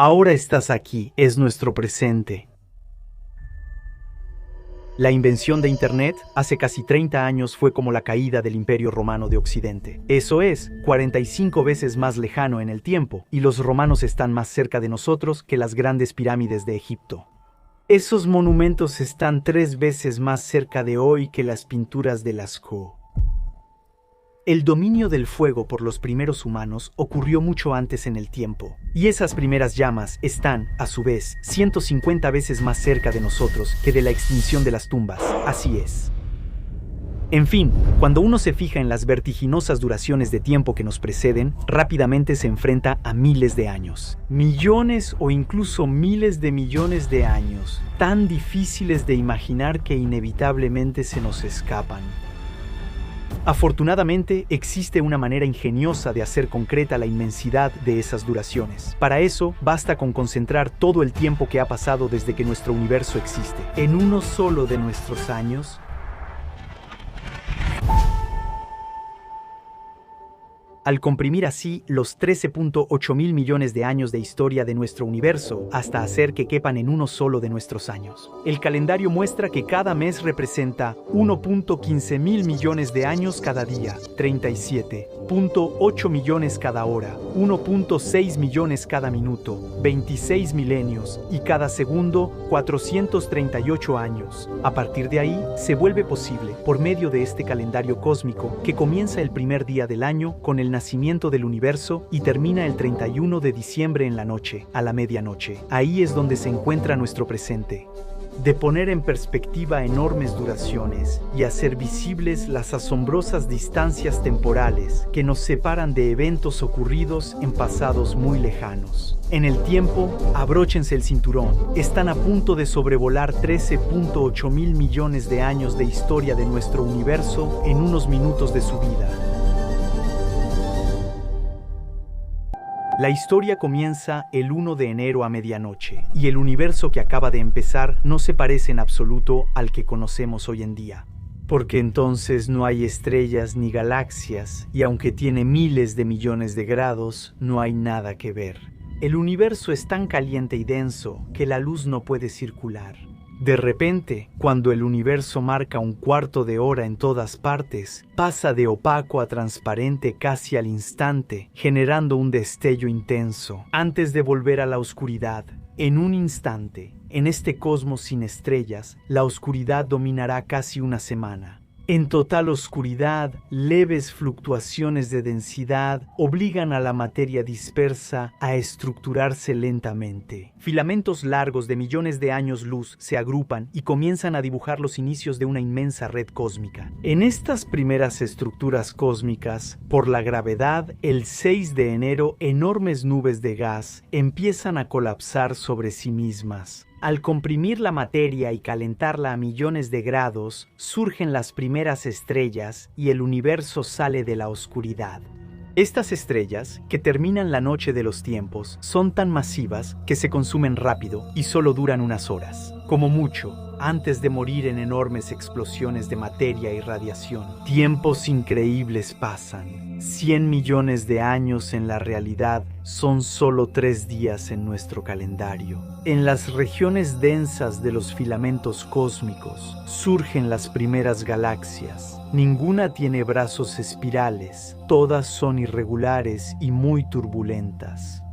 Ahora estás aquí, es nuestro presente. La invención de Internet hace casi 30 años fue como la caída del Imperio Romano de Occidente. Eso es, 45 veces más lejano en el tiempo, y los romanos están más cerca de nosotros que las grandes pirámides de Egipto. Esos monumentos están 3 veces más cerca de hoy que las pinturas de Lascaux. El dominio del fuego por los primeros humanos ocurrió mucho antes en el tiempo, y esas primeras llamas están, a su vez, 150 veces más cerca de nosotros que de la extinción de las tumbas. Así es. En fin, cuando uno se fija en las vertiginosas duraciones de tiempo que nos preceden, rápidamente se enfrenta a miles de años. Millones o incluso miles de millones de años, tan difíciles de imaginar que inevitablemente se nos escapan. Afortunadamente, existe una manera ingeniosa de hacer concreta la inmensidad de esas duraciones. Para eso, basta con concentrar todo el tiempo que ha pasado desde que nuestro universo existe en uno solo de nuestros años. Al comprimir así los 13.8 mil millones de años de historia de nuestro universo hasta hacer que quepan en uno solo de nuestros años. El calendario muestra que cada mes representa 1.15 mil millones de años cada día, 37.8 millones cada hora, 1.6 millones cada minuto, 26 milenios y cada segundo 438 años. A partir de ahí, se vuelve posible, por medio de este calendario cósmico, que comienza el primer día del año con el nacimiento del universo y termina el 31 de diciembre en la noche, a la medianoche. Ahí es donde se encuentra nuestro presente. De poner en perspectiva enormes duraciones y hacer visibles las asombrosas distancias temporales que nos separan de eventos ocurridos en pasados muy lejanos. En el tiempo, abróchense el cinturón. Están a punto de sobrevolar 13.8 mil millones de años de historia de nuestro universo en unos minutos de su vida. La historia comienza el 1 de enero a medianoche, y el universo que acaba de empezar no se parece en absoluto al que conocemos hoy en día. Porque entonces no hay estrellas ni galaxias, y aunque tiene miles de millones de grados, no hay nada que ver. El universo es tan caliente y denso que la luz no puede circular. De repente, cuando el universo marca un cuarto de hora en todas partes, pasa de opaco a transparente casi al instante, generando un destello intenso, antes de volver a la oscuridad. En un instante, en este cosmos sin estrellas, la oscuridad dominará casi una semana. En total oscuridad, leves fluctuaciones de densidad obligan a la materia dispersa a estructurarse lentamente. Filamentos largos de millones de años luz se agrupan y comienzan a dibujar los inicios de una inmensa red cósmica. En estas primeras estructuras cósmicas, por la gravedad, el 6 de enero, enormes nubes de gas empiezan a colapsar sobre sí mismas. Al comprimir la materia y calentarla a millones de grados, surgen las primeras estrellas y el universo sale de la oscuridad. Estas estrellas, que terminan la noche de los tiempos, son tan masivas que se consumen rápido y solo duran unas horas, como mucho, antes de morir en enormes explosiones de materia y radiación. Tiempos increíbles pasan. 100 millones de años en la realidad son solo 3 días en nuestro calendario. En las regiones densas de los filamentos cósmicos surgen las primeras galaxias. Ninguna tiene brazos espirales, todas son irregulares y muy turbulentas.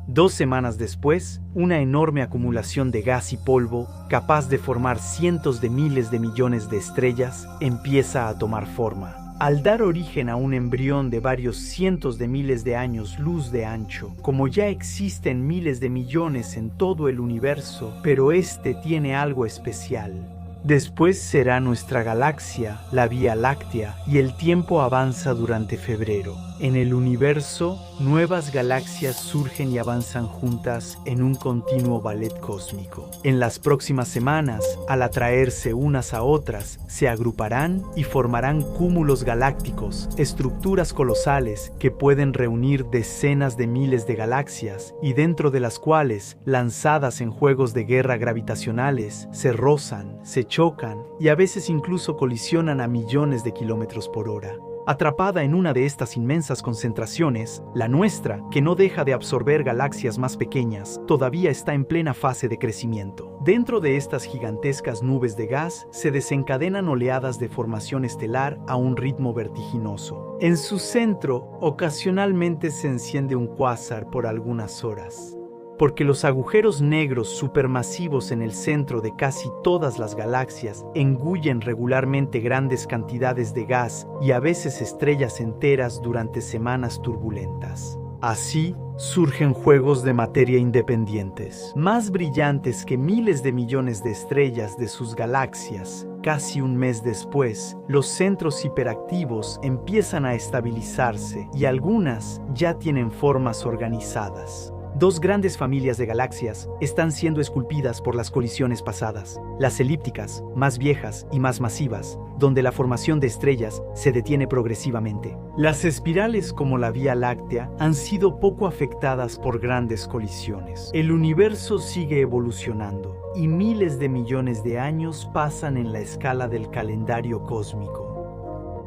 2 semanas después, una enorme acumulación de gas y polvo, capaz de formar cientos de miles de millones de estrellas, empieza a tomar forma. Al dar origen a un embrión de varios cientos de miles de años luz de ancho, como ya existen miles de millones en todo el universo, pero este tiene algo especial. Después será nuestra galaxia, la Vía Láctea, y el tiempo avanza durante febrero. En el universo, nuevas galaxias surgen y avanzan juntas en un continuo ballet cósmico. En las próximas semanas, al atraerse unas a otras, se agruparán y formarán cúmulos galácticos, estructuras colosales que pueden reunir decenas de miles de galaxias y dentro de las cuales, lanzadas en juegos de guerra gravitacionales, se rozan, se chocan y a veces incluso colisionan a millones de kilómetros por hora. Atrapada en una de estas inmensas concentraciones, la nuestra, que no deja de absorber galaxias más pequeñas, todavía está en plena fase de crecimiento. Dentro de estas gigantescas nubes de gas se desencadenan oleadas de formación estelar a un ritmo vertiginoso. En su centro, ocasionalmente se enciende un cuásar por algunas horas. Porque los agujeros negros supermasivos en el centro de casi todas las galaxias engullen regularmente grandes cantidades de gas y a veces estrellas enteras durante semanas turbulentas. Así surgen juegos de materia independientes, más brillantes que miles de millones de estrellas de sus galaxias. Casi un mes después, los centros hiperactivos empiezan a estabilizarse y algunas ya tienen formas organizadas. Dos grandes familias de galaxias están siendo esculpidas por las colisiones pasadas, las elípticas, más viejas y más masivas, donde la formación de estrellas se detiene progresivamente. Las espirales como la Vía Láctea han sido poco afectadas por grandes colisiones. El universo sigue evolucionando y miles de millones de años pasan en la escala del calendario cósmico.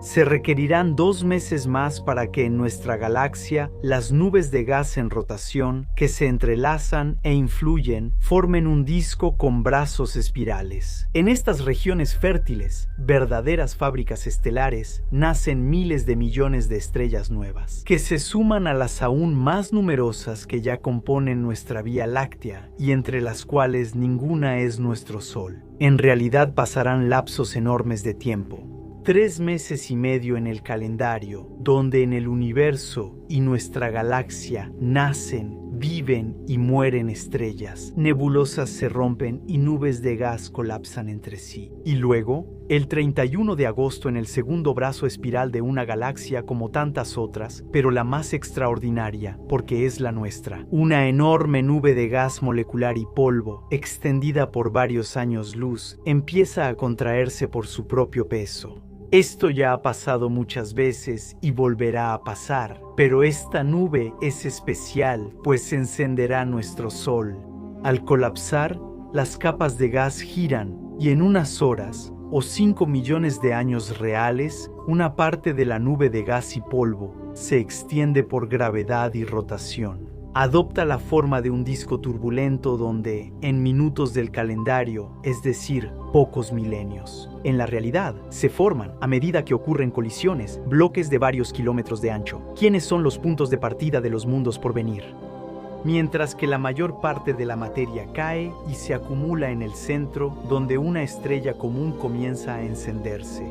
Se requerirán 2 meses más para que en nuestra galaxia las nubes de gas en rotación, que se entrelazan e influyen, formen un disco con brazos espirales. En estas regiones fértiles, verdaderas fábricas estelares, nacen miles de millones de estrellas nuevas, que se suman a las aún más numerosas que ya componen nuestra Vía Láctea y entre las cuales ninguna es nuestro Sol. En realidad pasarán lapsos enormes de tiempo. 3 meses y medio en el calendario, donde en el universo y nuestra galaxia nacen, viven y mueren estrellas, nebulosas se rompen y nubes de gas colapsan entre sí. Y luego, el 31 de agosto en el segundo brazo espiral de una galaxia como tantas otras, pero la más extraordinaria, porque es la nuestra, una enorme nube de gas molecular y polvo, extendida por varios años luz, empieza a contraerse por su propio peso. Esto ya ha pasado muchas veces y volverá a pasar, pero esta nube es especial, pues se encenderá nuestro Sol. Al colapsar, las capas de gas giran y en unas horas, o 5 millones de años reales, una parte de la nube de gas y polvo se extiende por gravedad y rotación. Adopta la forma de un disco turbulento donde, en minutos del calendario, es decir, pocos milenios. En la realidad, se forman, a medida que ocurren colisiones, bloques de varios kilómetros de ancho. ¿Quiénes son los puntos de partida de los mundos por venir? Mientras que la mayor parte de la materia cae y se acumula en el centro, donde una estrella común comienza a encenderse.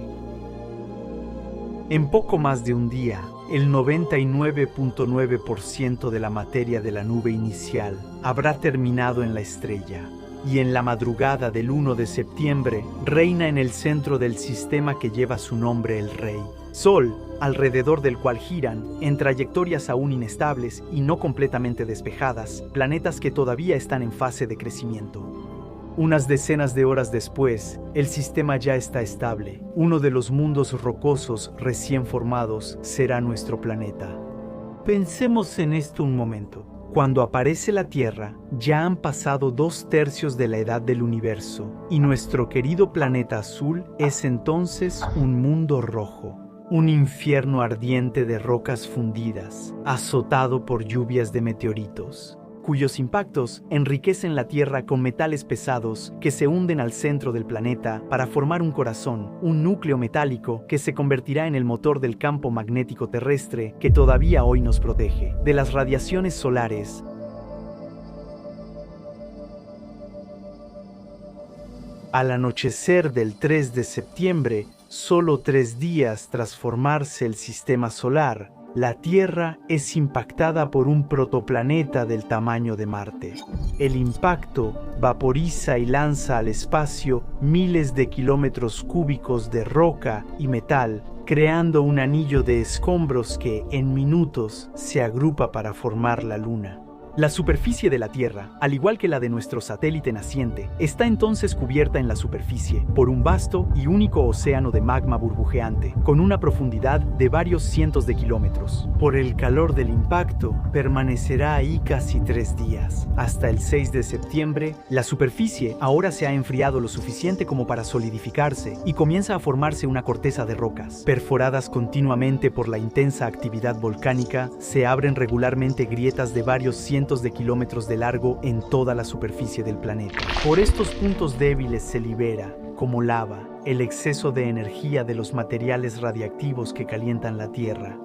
En poco más de un día, el 99.9% de la materia de la nube inicial habrá terminado en la estrella, y en la madrugada del 1 de septiembre reina en el centro del sistema que lleva su nombre el Rey, Sol, alrededor del cual giran, en trayectorias aún inestables y no completamente despejadas, planetas que todavía están en fase de crecimiento. Unas decenas de horas después, el sistema ya está estable. Uno de los mundos rocosos recién formados será nuestro planeta. Pensemos en esto un momento. Cuando aparece la Tierra, ya han pasado 2/3 de la edad del universo, y nuestro querido planeta azul es entonces un mundo rojo. Un infierno ardiente de rocas fundidas, azotado por lluvias de meteoritos, cuyos impactos enriquecen la Tierra con metales pesados que se hunden al centro del planeta para formar un corazón, un núcleo metálico que se convertirá en el motor del campo magnético terrestre que todavía hoy nos protege de las radiaciones solares. Al anochecer del 3 de septiembre, solo 3 días tras formarse el sistema solar, la Tierra es impactada por un protoplaneta del tamaño de Marte. El impacto vaporiza y lanza al espacio miles de kilómetros cúbicos de roca y metal, creando un anillo de escombros que, en minutos, se agrupa para formar la Luna. La superficie de la Tierra, al igual que la de nuestro satélite naciente, está entonces cubierta en la superficie por un vasto y único océano de magma burbujeante, con una profundidad de varios cientos de kilómetros. Por el calor del impacto, permanecerá ahí casi 3 días. Hasta el 6 de septiembre, la superficie ahora se ha enfriado lo suficiente como para solidificarse y comienza a formarse una corteza de rocas. Perforadas continuamente por la intensa actividad volcánica, se abren regularmente grietas de varios cientos de kilómetros de largo en toda la superficie del planeta. Por estos puntos débiles se libera, como lava, el exceso de energía de los materiales radiactivos que calientan la Tierra.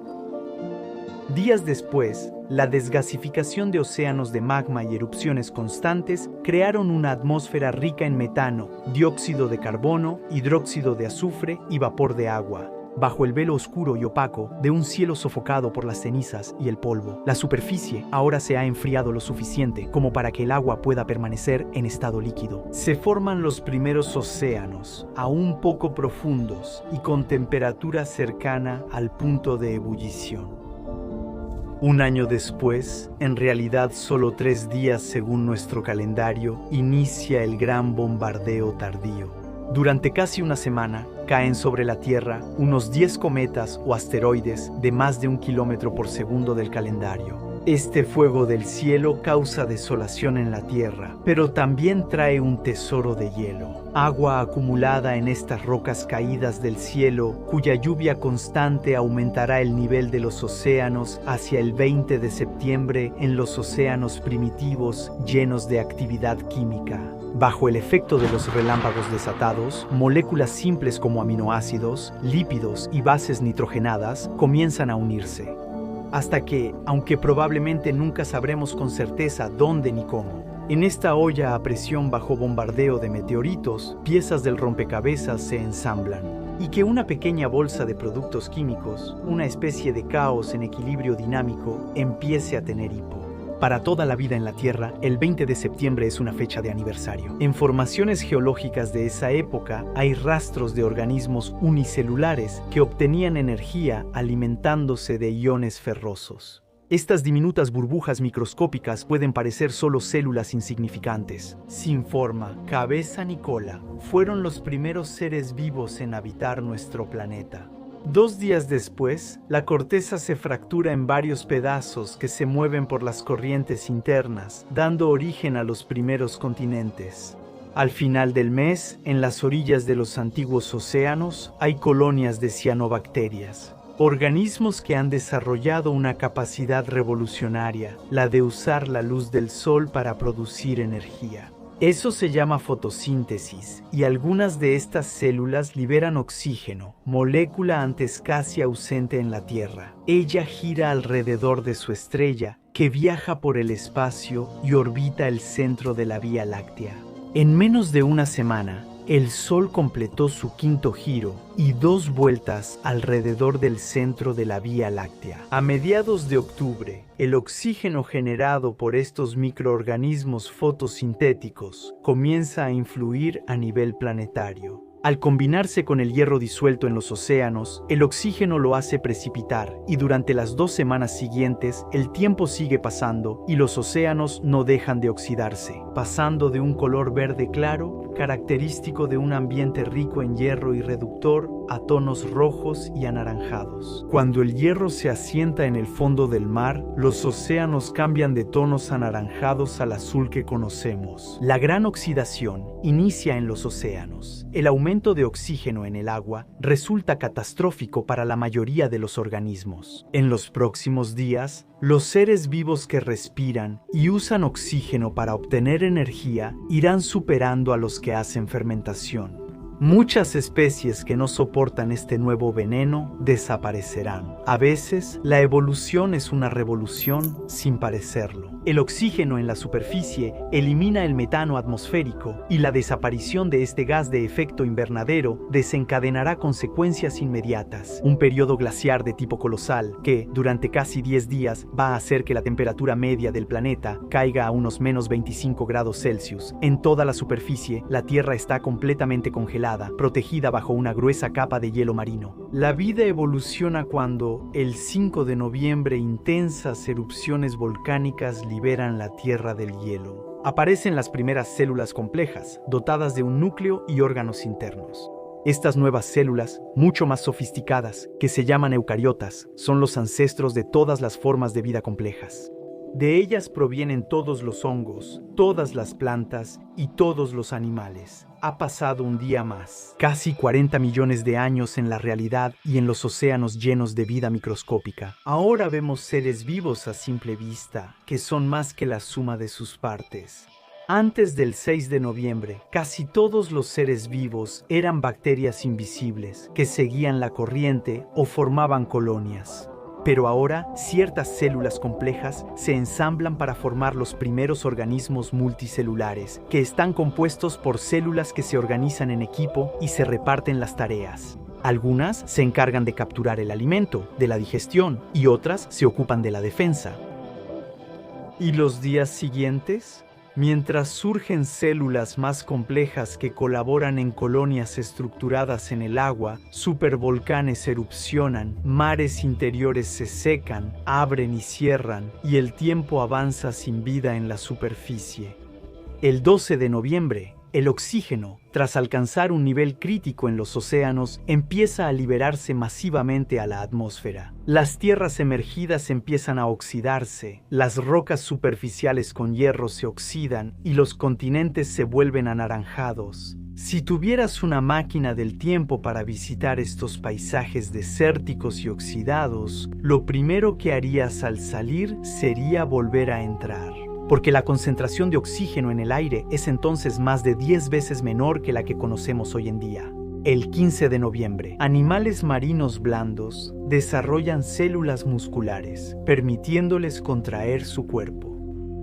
Días después, la desgasificación de océanos de magma y erupciones constantes crearon una atmósfera rica en metano, dióxido de carbono, hidróxido de azufre y vapor de agua. Bajo el velo oscuro y opaco de un cielo sofocado por las cenizas y el polvo, la superficie ahora se ha enfriado lo suficiente como para que el agua pueda permanecer en estado líquido. Se forman los primeros océanos, aún poco profundos y con temperatura cercana al punto de ebullición. Un año después, en realidad solo 3 días según nuestro calendario, inicia el gran bombardeo tardío. Durante casi una semana, caen sobre la Tierra unos 10 cometas o asteroides de más de 1 kilómetro por segundo del calendario. Este fuego del cielo causa desolación en la Tierra, pero también trae un tesoro de hielo. Agua acumulada en estas rocas caídas del cielo, cuya lluvia constante aumentará el nivel de los océanos hacia el 20 de septiembre en los océanos primitivos llenos de actividad química. Bajo el efecto de los relámpagos desatados, moléculas simples como aminoácidos, lípidos y bases nitrogenadas comienzan a unirse. Hasta que, aunque probablemente nunca sabremos con certeza dónde ni cómo, en esta olla a presión bajo bombardeo de meteoritos, piezas del rompecabezas se ensamblan, y que una pequeña bolsa de productos químicos, una especie de caos en equilibrio dinámico, empiece a tener hipo. Para toda la vida en la Tierra, el 20 de septiembre es una fecha de aniversario. En formaciones geológicas de esa época hay rastros de organismos unicelulares que obtenían energía alimentándose de iones ferrosos. Estas diminutas burbujas microscópicas pueden parecer solo células insignificantes. Sin forma, cabeza ni cola, fueron los primeros seres vivos en habitar nuestro planeta. 2 días después, la corteza se fractura en varios pedazos que se mueven por las corrientes internas, dando origen a los primeros continentes. Al final del mes, en las orillas de los antiguos océanos, hay colonias de cianobacterias, organismos que han desarrollado una capacidad revolucionaria, la de usar la luz del sol para producir energía. Eso se llama fotosíntesis, y algunas de estas células liberan oxígeno, molécula antes casi ausente en la Tierra. Ella gira alrededor de su estrella, que viaja por el espacio y orbita el centro de la Vía Láctea. En menos de una semana, el Sol completó su 5º giro y 2 vueltas alrededor del centro de la Vía Láctea. A mediados de octubre, el oxígeno generado por estos microorganismos fotosintéticos comienza a influir a nivel planetario. Al combinarse con el hierro disuelto en los océanos, el oxígeno lo hace precipitar y durante las 2 semanas siguientes el tiempo sigue pasando y los océanos no dejan de oxidarse, pasando de un color verde claro, característico de un ambiente rico en hierro y reductor, a tonos rojos y anaranjados. Cuando el hierro se asienta en el fondo del mar, los océanos cambian de tonos anaranjados al azul que conocemos. La gran oxidación inicia en los océanos. El aumento de oxígeno en el agua resulta catastrófico para la mayoría de los organismos. En los próximos días, los seres vivos que respiran y usan oxígeno para obtener energía irán superando a los que hacen fermentación. Muchas especies que no soportan este nuevo veneno desaparecerán. A veces, la evolución es una revolución sin parecerlo. El oxígeno en la superficie elimina el metano atmosférico y la desaparición de este gas de efecto invernadero desencadenará consecuencias inmediatas. Un periodo glaciar de tipo colosal que, durante casi 10 días, va a hacer que la temperatura media del planeta caiga a unos menos 25 grados Celsius. En toda la superficie, la Tierra está completamente congelada, protegida bajo una gruesa capa de hielo marino. La vida evoluciona cuando, el 5 de noviembre, intensas erupciones volcánicas liberan la Tierra del hielo. Aparecen las primeras células complejas, dotadas de un núcleo y órganos internos. Estas nuevas células, mucho más sofisticadas, que se llaman eucariotas, son los ancestros de todas las formas de vida complejas. De ellas provienen todos los hongos, todas las plantas y todos los animales. Ha pasado un día más, casi 40 millones de años en la realidad y en los océanos llenos de vida microscópica. Ahora vemos seres vivos a simple vista, que son más que la suma de sus partes. Antes del 6 de noviembre, casi todos los seres vivos eran bacterias invisibles, que seguían la corriente o formaban colonias. Pero ahora, ciertas células complejas se ensamblan para formar los primeros organismos multicelulares, que están compuestos por células que se organizan en equipo y se reparten las tareas. Algunas se encargan de capturar el alimento, de la digestión, y otras se ocupan de la defensa. ¿Y los días siguientes? Mientras surgen células más complejas que colaboran en colonias estructuradas en el agua, supervolcanes erupcionan, mares interiores se secan, abren y cierran, y el tiempo avanza sin vida en la superficie. El 12 de noviembre, el oxígeno, tras alcanzar un nivel crítico en los océanos, empieza a liberarse masivamente a la atmósfera. Las tierras emergidas empiezan a oxidarse, las rocas superficiales con hierro se oxidan y los continentes se vuelven anaranjados. Si tuvieras una máquina del tiempo para visitar estos paisajes desérticos y oxidados, lo primero que harías al salir sería volver a entrar. Porque la concentración de oxígeno en el aire es entonces más de 10 veces menor que la que conocemos hoy en día. El 15 de noviembre, animales marinos blandos desarrollan células musculares, permitiéndoles contraer su cuerpo.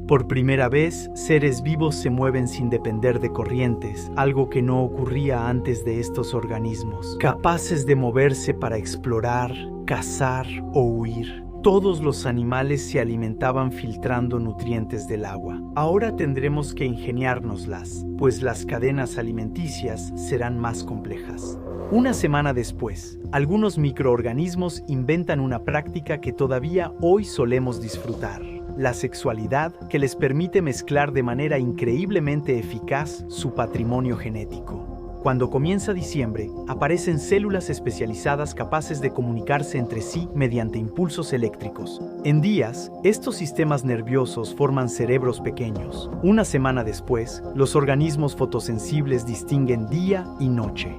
Por primera vez, seres vivos se mueven sin depender de corrientes, algo que no ocurría antes de estos organismos, capaces de moverse para explorar, cazar o huir. Todos los animales se alimentaban filtrando nutrientes del agua. Ahora tendremos que ingeniárnoslas, pues las cadenas alimenticias serán más complejas. Una semana después, algunos microorganismos inventan una práctica que todavía hoy solemos disfrutar: la sexualidad, que les permite mezclar de manera increíblemente eficaz su patrimonio genético. Cuando comienza diciembre, aparecen células especializadas capaces de comunicarse entre sí mediante impulsos eléctricos. En días, estos sistemas nerviosos forman cerebros pequeños. Una semana después, los organismos fotosensibles distinguen día y noche.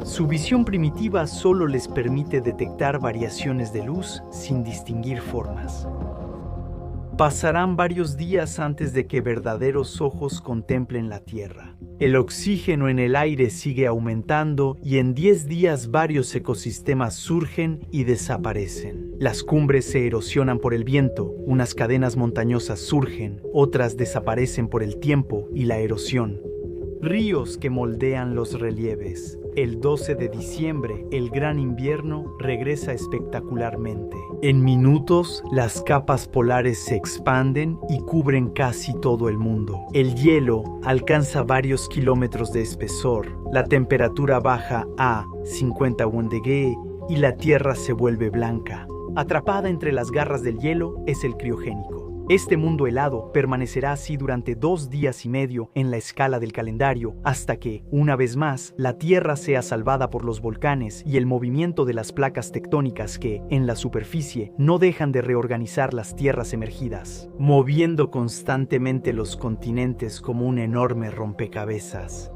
Su visión primitiva solo les permite detectar variaciones de luz sin distinguir formas. Pasarán varios días antes de que verdaderos ojos contemplen la Tierra. El oxígeno en el aire sigue aumentando y en 10 días varios ecosistemas surgen y desaparecen. Las cumbres se erosionan por el viento, unas cadenas montañosas surgen, otras desaparecen por el tiempo y la erosión. Ríos que moldean los relieves. El 12 de diciembre, el gran invierno regresa espectacularmente. En minutos, las capas polares se expanden y cubren casi todo el mundo. El hielo alcanza varios kilómetros de espesor, la temperatura baja a 51 degrees y la Tierra se vuelve blanca. Atrapada entre las garras del hielo es el criogénico. Este mundo helado permanecerá así durante 2 días y medio en la escala del calendario, hasta que, una vez más, la Tierra sea salvada por los volcanes y el movimiento de las placas tectónicas que, en la superficie, no dejan de reorganizar las tierras emergidas, moviendo constantemente los continentes como un enorme rompecabezas.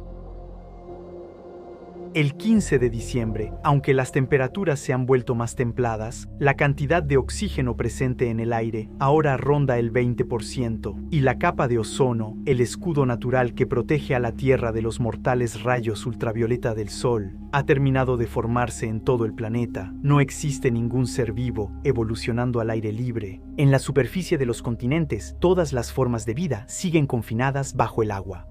El 15 de diciembre, aunque las temperaturas se han vuelto más templadas, la cantidad de oxígeno presente en el aire ahora ronda el 20%, y la capa de ozono, el escudo natural que protege a la Tierra de los mortales rayos ultravioleta del Sol, ha terminado de formarse en todo el planeta. No existe ningún ser vivo evolucionando al aire libre. En la superficie de los continentes, todas las formas de vida siguen confinadas bajo el agua.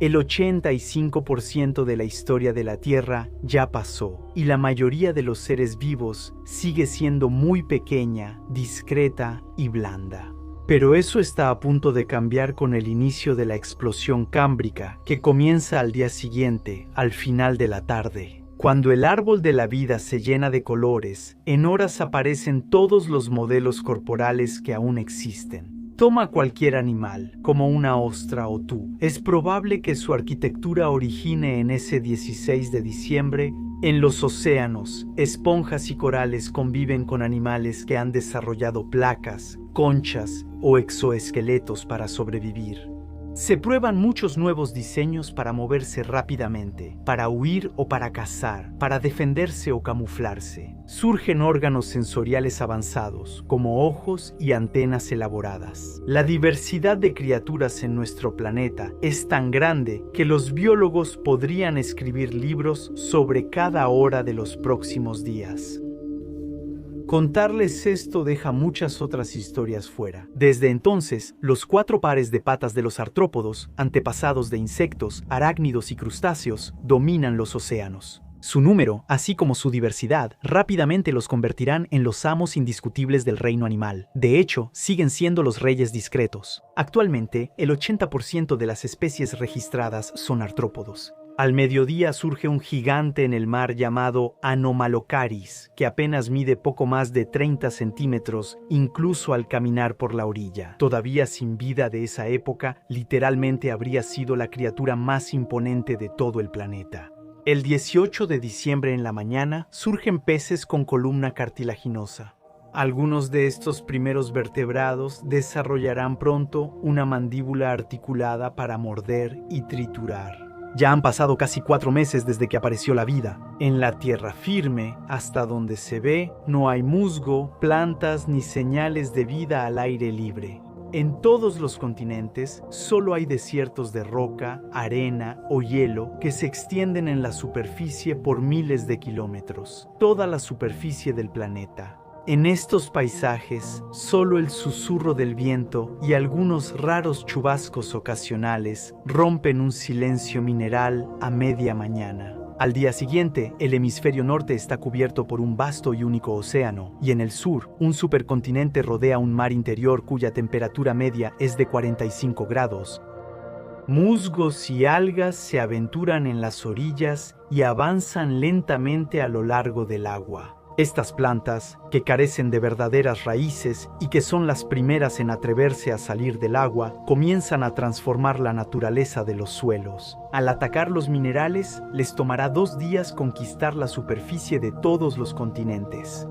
El 85% de la historia de la Tierra ya pasó, y la mayoría de los seres vivos sigue siendo muy pequeña, discreta y blanda. Pero eso está a punto de cambiar con el inicio de la explosión cámbrica, que comienza al día siguiente, al final de la tarde. Cuando el árbol de la vida se llena de colores, en horas aparecen todos los modelos corporales que aún existen. Toma cualquier animal, como una ostra o tú. Es probable que su arquitectura origine en ese 16 de diciembre. En los océanos, esponjas y corales conviven con animales que han desarrollado placas, conchas o exoesqueletos para sobrevivir. Se prueban muchos nuevos diseños para moverse rápidamente, para huir o para cazar, para defenderse o camuflarse. Surgen órganos sensoriales avanzados, como ojos y antenas elaboradas. La diversidad de criaturas en nuestro planeta es tan grande que los biólogos podrían escribir libros sobre cada hora de los próximos días. Contarles esto deja muchas otras historias fuera. Desde entonces, los 4 pares de patas de los artrópodos, antepasados de insectos, arácnidos y crustáceos, dominan los océanos. Su número, así como su diversidad, rápidamente los convertirán en los amos indiscutibles del reino animal. De hecho, siguen siendo los reyes discretos. Actualmente, el 80% de las especies registradas son artrópodos. Al mediodía surge un gigante en el mar llamado Anomalocaris, que apenas mide poco más de 30 centímetros, incluso al caminar por la orilla. Todavía sin vida de esa época, literalmente habría sido la criatura más imponente de todo el planeta. El 18 de diciembre en la mañana, surgen peces con columna cartilaginosa. Algunos de estos primeros vertebrados desarrollarán pronto una mandíbula articulada para morder y triturar. Ya han pasado casi 4 meses desde que apareció la vida. En la tierra firme, hasta donde se ve, no hay musgo, plantas ni señales de vida al aire libre. En todos los continentes, solo hay desiertos de roca, arena o hielo que se extienden en la superficie por miles de kilómetros. Toda la superficie del planeta. En estos paisajes, solo el susurro del viento y algunos raros chubascos ocasionales rompen un silencio mineral a media mañana. Al día siguiente, el hemisferio norte está cubierto por un vasto y único océano, y en el sur, un supercontinente rodea un mar interior cuya temperatura media es de 45 grados. Musgos y algas se aventuran en las orillas y avanzan lentamente a lo largo del agua. Estas plantas, que carecen de verdaderas raíces y que son las primeras en atreverse a salir del agua, comienzan a transformar la naturaleza de los suelos. Al atacar los minerales, les tomará 2 días conquistar la superficie de todos los continentes.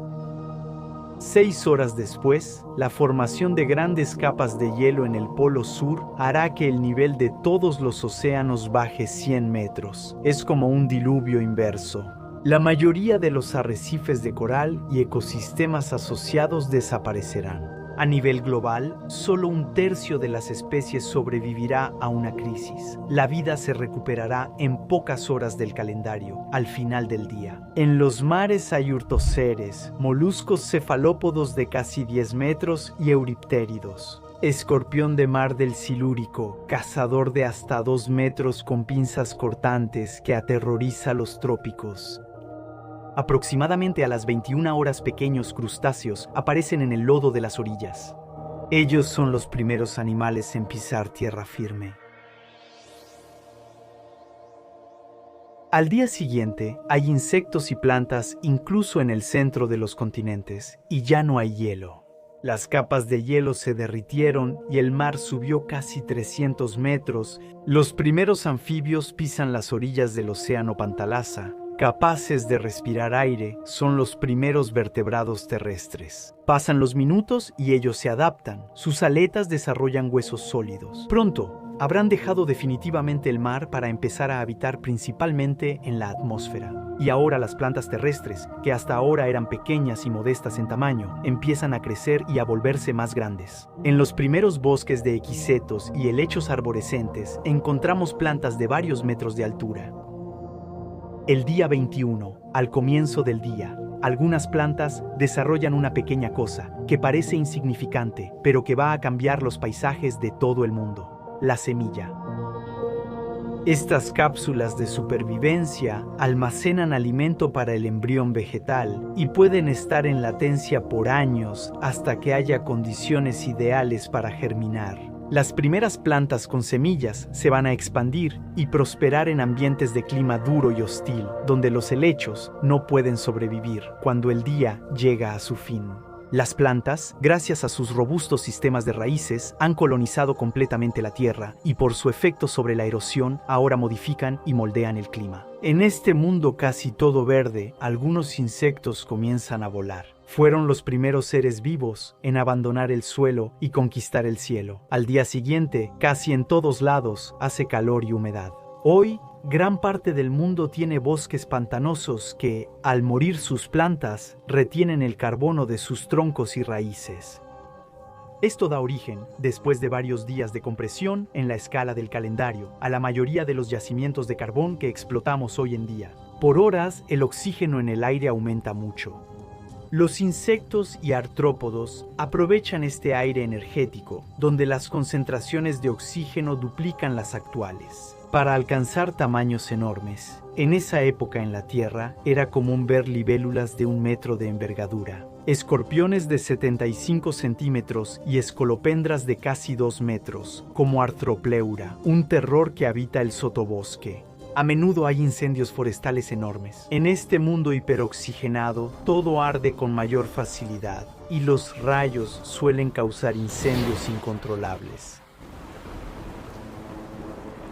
6 horas después, la formación de grandes capas de hielo en el polo sur hará que el nivel de todos los océanos baje 100 metros. Es como un diluvio inverso. La mayoría de los arrecifes de coral y ecosistemas asociados desaparecerán. A nivel global, solo 1/3 de las especies sobrevivirá a una crisis. La vida se recuperará en pocas horas del calendario, al final del día. En los mares hay urtoceres, moluscos cefalópodos de casi 10 metros y euriptéridos. Escorpión de mar del Silúrico, cazador de hasta 2 metros con pinzas cortantes que aterroriza los trópicos. Aproximadamente a las 21 horas pequeños crustáceos aparecen en el lodo de las orillas. Ellos son los primeros animales en pisar tierra firme. Al día siguiente hay insectos y plantas incluso en el centro de los continentes y ya no hay hielo. Las capas de hielo se derritieron y el mar subió casi 300 metros. Los primeros anfibios pisan las orillas del océano Pantalasa. Capaces de respirar aire, son los primeros vertebrados terrestres. Pasan los minutos y ellos se adaptan. Sus aletas desarrollan huesos sólidos. Pronto, habrán dejado definitivamente el mar para empezar a habitar principalmente en la atmósfera. Y ahora las plantas terrestres, que hasta ahora eran pequeñas y modestas en tamaño, empiezan a crecer y a volverse más grandes. En los primeros bosques de equisetos y helechos arborescentes, encontramos plantas de varios metros de altura. El día 21, al comienzo del día, algunas plantas desarrollan una pequeña cosa que parece insignificante, pero que va a cambiar los paisajes de todo el mundo: la semilla. Estas cápsulas de supervivencia almacenan alimento para el embrión vegetal y pueden estar en latencia por años hasta que haya condiciones ideales para germinar. Las primeras plantas con semillas se van a expandir y prosperar en ambientes de clima duro y hostil, donde los helechos no pueden sobrevivir cuando el día llega a su fin. Las plantas, gracias a sus robustos sistemas de raíces, han colonizado completamente la tierra y por su efecto sobre la erosión ahora modifican y moldean el clima. En este mundo casi todo verde, algunos insectos comienzan a volar. Fueron los primeros seres vivos en abandonar el suelo y conquistar el cielo. Al día siguiente, casi en todos lados, hace calor y humedad. Hoy, gran parte del mundo tiene bosques pantanosos que, al morir sus plantas, retienen el carbono de sus troncos y raíces. Esto da origen, después de varios días de compresión en la escala del calendario, a la mayoría de los yacimientos de carbón que explotamos hoy en día. Por horas, el oxígeno en el aire aumenta mucho. Los insectos y artrópodos aprovechan este aire energético, donde las concentraciones de oxígeno duplican las actuales, para alcanzar tamaños enormes. En esa época en la Tierra era común ver libélulas de 1 metro de envergadura, escorpiones de 75 centímetros y escolopendras de casi 2 metros, como Arthropleura, un terror que habita el sotobosque. A menudo hay incendios forestales enormes. En este mundo hiperoxigenado, todo arde con mayor facilidad y los rayos suelen causar incendios incontrolables.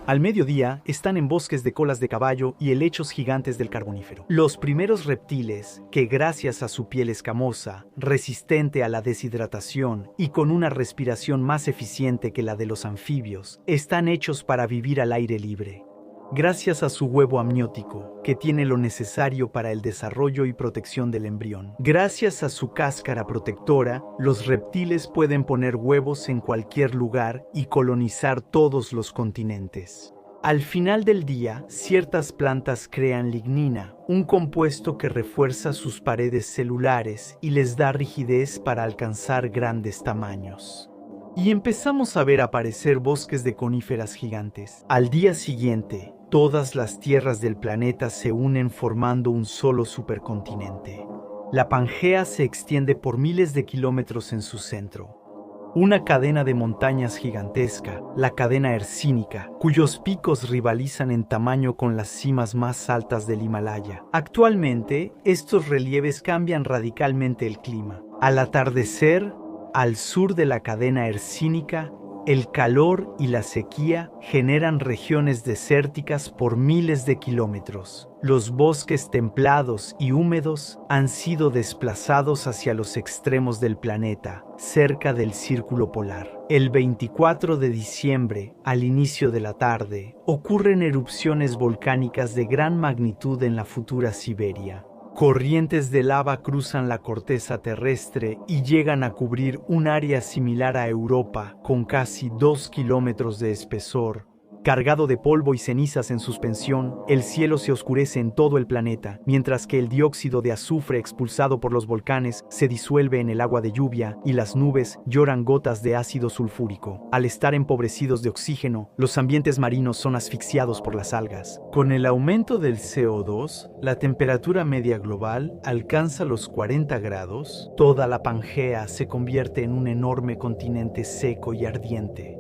Al mediodía están en bosques de colas de caballo y helechos gigantes del Carbonífero. Los primeros reptiles, que gracias a su piel escamosa, resistente a la deshidratación y con una respiración más eficiente que la de los anfibios, están hechos para vivir al aire libre. Gracias a su huevo amniótico, que tiene lo necesario para el desarrollo y protección del embrión. Gracias a su cáscara protectora, los reptiles pueden poner huevos en cualquier lugar y colonizar todos los continentes. Al final del día, ciertas plantas crean lignina, un compuesto que refuerza sus paredes celulares y les da rigidez para alcanzar grandes tamaños. Y empezamos a ver aparecer bosques de coníferas gigantes. Al día siguiente, todas las tierras del planeta se unen formando un solo supercontinente. La Pangea se extiende por miles de kilómetros en su centro. Una cadena de montañas gigantesca, la cadena hercínica, cuyos picos rivalizan en tamaño con las cimas más altas del Himalaya. Actualmente, estos relieves cambian radicalmente el clima. Al atardecer, al sur de la cadena hercínica, el calor y la sequía generan regiones desérticas por miles de kilómetros. Los bosques templados y húmedos han sido desplazados hacia los extremos del planeta, cerca del círculo polar. El 24 de diciembre, al inicio de la tarde, ocurren erupciones volcánicas de gran magnitud en la futura Siberia. Corrientes de lava cruzan la corteza terrestre y llegan a cubrir un área similar a Europa con casi 2 kilómetros de espesor. Cargado de polvo y cenizas en suspensión, el cielo se oscurece en todo el planeta, mientras que el dióxido de azufre expulsado por los volcanes se disuelve en el agua de lluvia y las nubes lloran gotas de ácido sulfúrico. Al estar empobrecidos de oxígeno, los ambientes marinos son asfixiados por las algas. Con el aumento del CO2, la temperatura media global alcanza los 40 grados. Toda la Pangea se convierte en un enorme continente seco y ardiente.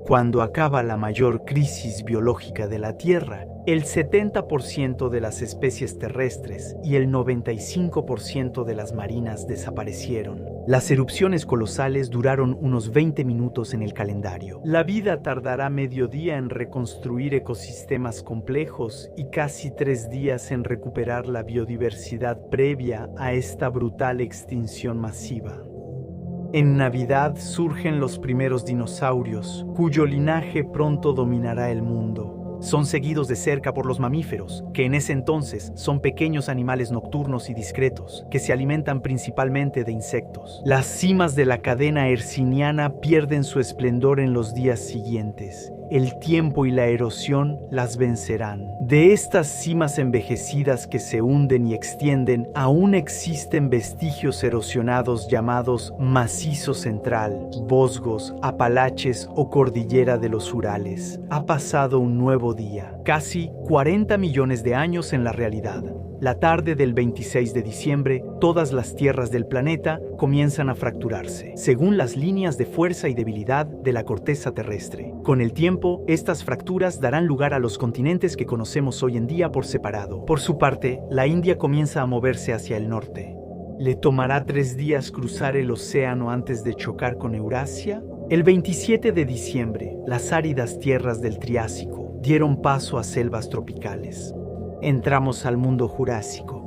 Cuando acaba la mayor crisis biológica de la Tierra, el 70% de las especies terrestres y el 95% de las marinas desaparecieron. Las erupciones colosales duraron unos 20 minutos en el calendario. La vida tardará medio día en reconstruir ecosistemas complejos y casi 3 días en recuperar la biodiversidad previa a esta brutal extinción masiva. En Navidad surgen los primeros dinosaurios, cuyo linaje pronto dominará el mundo. Son seguidos de cerca por los mamíferos, que en ese entonces son pequeños animales nocturnos y discretos, que se alimentan principalmente de insectos. Las cimas de la cadena herciniana pierden su esplendor en los días siguientes. El tiempo y la erosión las vencerán. De estas cimas envejecidas que se hunden y extienden, aún existen vestigios erosionados llamados Macizo Central, Vosgos, Apalaches o Cordillera de los Urales. Ha pasado un nuevo nuevo día, casi 40 millones de años en la realidad. La tarde del 26 de diciembre, todas las tierras del planeta comienzan a fracturarse, según las líneas de fuerza y debilidad de la corteza terrestre. Con el tiempo, estas fracturas darán lugar a los continentes que conocemos hoy en día por separado. Por su parte, la India comienza a moverse hacia el norte. ¿Le tomará 3 días cruzar el océano antes de chocar con Eurasia? El 27 de diciembre, las áridas tierras del Triásico dieron paso a selvas tropicales. Entramos al mundo Jurásico.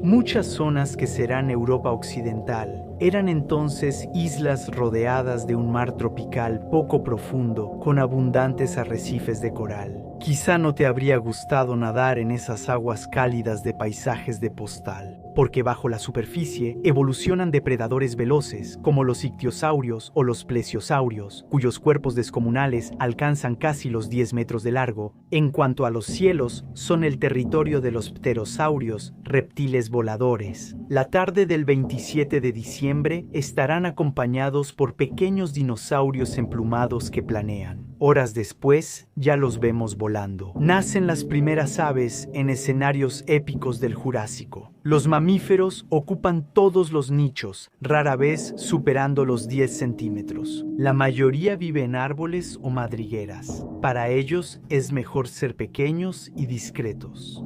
Muchas zonas que serán Europa Occidental eran entonces islas rodeadas de un mar tropical poco profundo con abundantes arrecifes de coral. Quizá no te habría gustado nadar en esas aguas cálidas de paisajes de postal, porque bajo la superficie evolucionan depredadores veloces como los ictiosaurios o los plesiosaurios, cuyos cuerpos descomunales alcanzan casi los 10 metros de largo. En cuanto a los cielos, son el territorio de los pterosaurios, reptiles voladores. La tarde del 27 de diciembre estarán acompañados por pequeños dinosaurios emplumados que planean. Horas después, ya los vemos volando. Nacen las primeras aves en escenarios épicos del Jurásico. Los mamíferos ocupan todos los nichos, rara vez superando los 10 centímetros. La mayoría vive en árboles o madrigueras. Para ellos es mejor ser pequeños y discretos.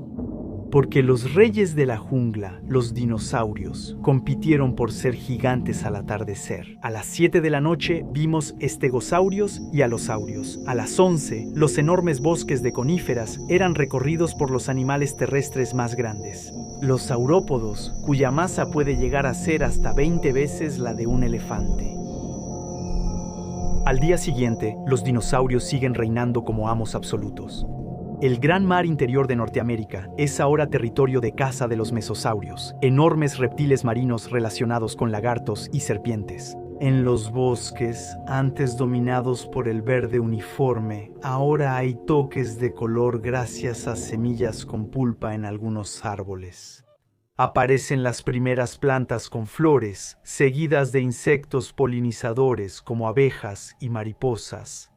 Porque los reyes de la jungla, los dinosaurios, compitieron por ser gigantes al atardecer. A las 7 de la noche vimos estegosaurios y alosaurios. A las 11, los enormes bosques de coníferas eran recorridos por los animales terrestres más grandes. Los saurópodos, cuya masa puede llegar a ser hasta 20 veces la de un elefante. Al día siguiente, los dinosaurios siguen reinando como amos absolutos. El gran mar interior de Norteamérica es ahora territorio de caza de los mesosaurios, enormes reptiles marinos relacionados con lagartos y serpientes. En los bosques, antes dominados por el verde uniforme, ahora hay toques de color gracias a semillas con pulpa en algunos árboles. Aparecen las primeras plantas con flores, seguidas de insectos polinizadores como abejas y mariposas.